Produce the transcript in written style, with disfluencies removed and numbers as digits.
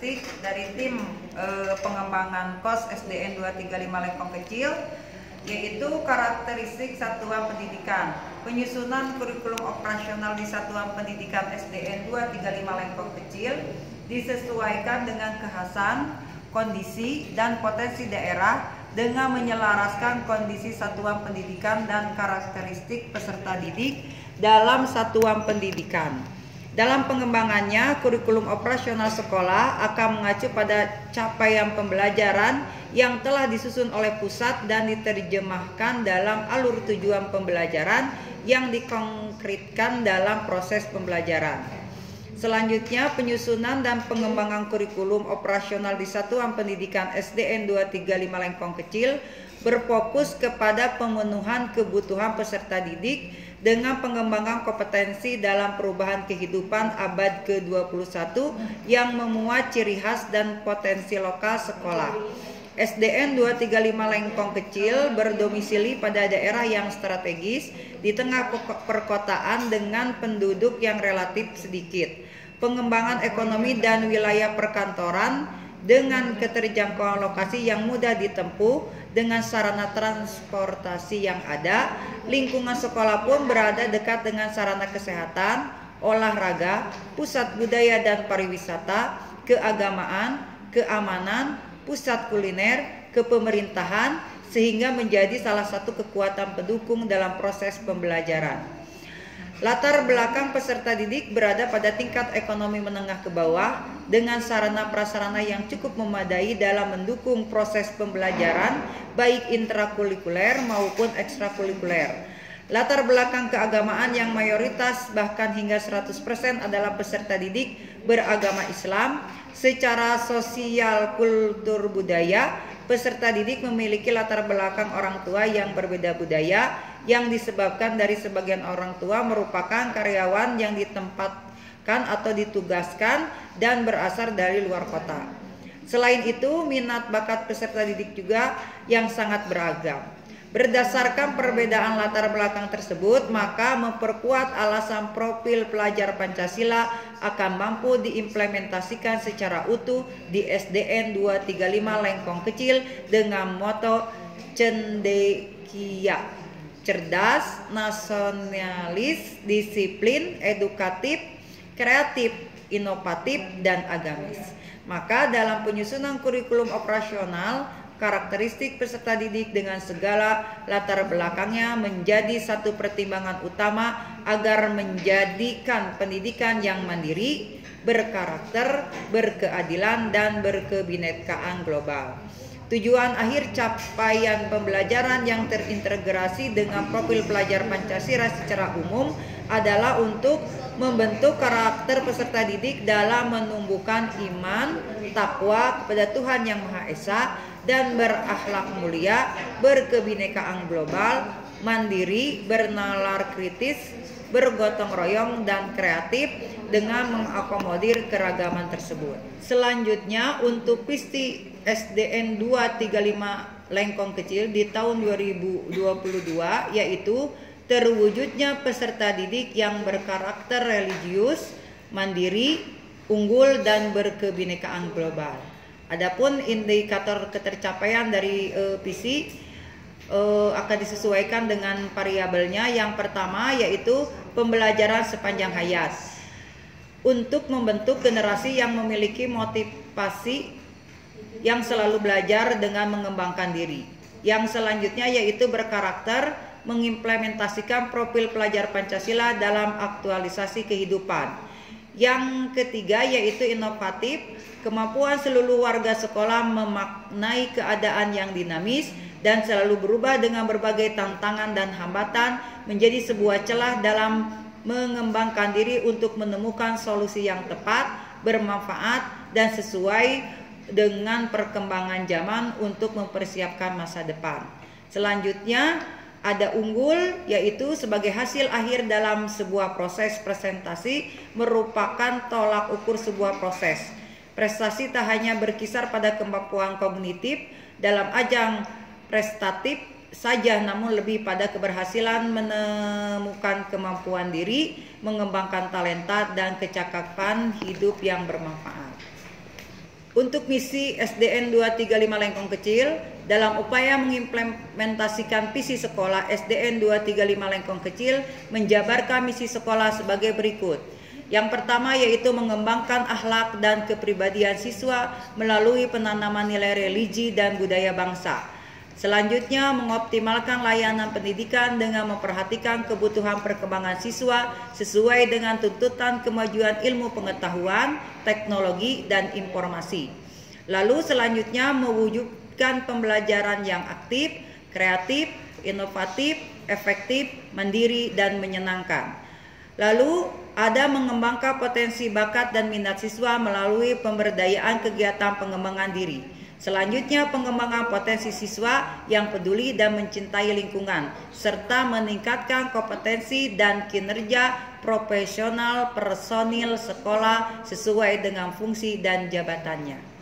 karakteristik dari tim pengembangan KOS SDN 235 Lengkong Kecil, yaitu karakteristik satuan pendidikan. Penyusunan kurikulum operasional di satuan pendidikan SDN 235 Lengkong Kecil disesuaikan dengan kekhasan, kondisi, dan potensi daerah dengan menyelaraskan kondisi satuan pendidikan dan karakteristik peserta didik dalam satuan pendidikan. Dalam pengembangannya, kurikulum operasional sekolah akan mengacu pada capaian pembelajaran yang telah disusun oleh pusat dan diterjemahkan dalam alur tujuan pembelajaran yang dikonkretkan dalam proses pembelajaran. Selanjutnya, penyusunan dan pengembangan kurikulum operasional di satuan pendidikan SDN 235 Lengkong Kecil berfokus kepada pemenuhan kebutuhan peserta didik dengan pengembangan kompetensi dalam perubahan kehidupan abad ke-21 yang memuat ciri khas dan potensi lokal sekolah. SDN 235 Lengkong Kecil berdomisili pada daerah yang strategis di tengah perkotaan dengan penduduk yang relatif sedikit. Pengembangan ekonomi dan wilayah perkantoran dengan keterjangkauan lokasi yang mudah ditempuh dengan sarana transportasi yang ada. Lingkungan sekolah pun berada dekat dengan sarana kesehatan, olahraga, pusat budaya dan pariwisata, keagamaan, keamanan, pusat kuliner, kepemerintahan, sehingga menjadi salah satu kekuatan pendukung dalam proses pembelajaran. Latar belakang peserta didik berada pada tingkat ekonomi menengah ke bawah dengan sarana prasarana yang cukup memadai dalam mendukung proses pembelajaran baik intrakurikuler maupun ekstrakurikuler. Latar belakang keagamaan yang mayoritas bahkan hingga 100% adalah peserta didik beragama Islam. Secara sosial kultur budaya, peserta didik memiliki latar belakang orang tua yang berbeda budaya yang disebabkan dari sebagian orang tua merupakan karyawan yang ditempatkan atau ditugaskan dan berasal dari luar kota. Selain itu, minat bakat peserta didik juga yang sangat beragam. Berdasarkan perbedaan latar belakang tersebut, maka memperkuat alasan profil pelajar Pancasila akan mampu diimplementasikan secara utuh di SDN 235 Lengkong Kecil dengan moto cendekia, cerdas, nasionalis, disiplin, edukatif, kreatif, inovatif, dan agamis. Maka dalam penyusunan kurikulum operasional, karakteristik peserta didik dengan segala latar belakangnya menjadi satu pertimbangan utama agar menjadikan pendidikan yang mandiri, berkarakter, berkeadilan, dan berkebinekaan global. Tujuan akhir capaian pembelajaran yang terintegrasi dengan profil pelajar Pancasila secara umum adalah untuk membentuk karakter peserta didik dalam menumbuhkan iman, takwa kepada Tuhan Yang Maha Esa, dan berakhlak mulia, berkebinekaan global, mandiri, bernalar kritis, bergotong royong, dan kreatif dengan mengakomodir keragaman tersebut. Selanjutnya, untuk PISTI SDN 235 Lengkong Kecil di tahun 2022, yaitu terwujudnya peserta didik yang berkarakter religius, mandiri, unggul, dan berkebinekaan global. Adapun indikator ketercapaian dari PISI akan disesuaikan dengan variabelnya. Yang pertama yaitu pembelajaran sepanjang hayat untuk membentuk generasi yang memiliki motivasi yang selalu belajar dengan mengembangkan diri. Yang selanjutnya yaitu berkarakter, mengimplementasikan profil pelajar Pancasila dalam aktualisasi kehidupan. Yang ketiga yaitu inovatif, kemampuan seluruh warga sekolah memaknai keadaan yang dinamis dan selalu berubah dengan berbagai tantangan dan hambatan menjadi sebuah celah dalam mengembangkan diri untuk menemukan solusi yang tepat, bermanfaat, dan sesuai dengan perkembangan zaman untuk mempersiapkan masa depan. Selanjutnya ada unggul, yaitu sebagai hasil akhir dalam sebuah proses presentasi merupakan tolak ukur sebuah proses. Prestasi tak hanya berkisar pada kemampuan kognitif dalam ajang prestatif saja, namun lebih pada keberhasilan menemukan kemampuan diri, mengembangkan talenta, dan kecakapan hidup yang bermanfaat. Untuk misi SDN 235 Lengkong Kecil, dalam upaya mengimplementasikan visi sekolah, SDN 235 Lengkong Kecil menjabarkan misi sekolah sebagai berikut. Yang pertama yaitu mengembangkan akhlak dan kepribadian siswa melalui penanaman nilai religi dan budaya bangsa. Selanjutnya, mengoptimalkan layanan pendidikan dengan memperhatikan kebutuhan perkembangan siswa sesuai dengan tuntutan kemajuan ilmu pengetahuan, teknologi, dan informasi. Lalu selanjutnya, mewujudkan pembelajaran yang aktif, kreatif, inovatif, efektif, mandiri, dan menyenangkan. Lalu ada mengembangkan potensi bakat dan minat siswa melalui pemberdayaan kegiatan pengembangan diri. Selanjutnya, pengembangan potensi siswa yang peduli dan mencintai lingkungan, serta meningkatkan kompetensi dan kinerja profesional personil sekolah sesuai dengan fungsi dan jabatannya.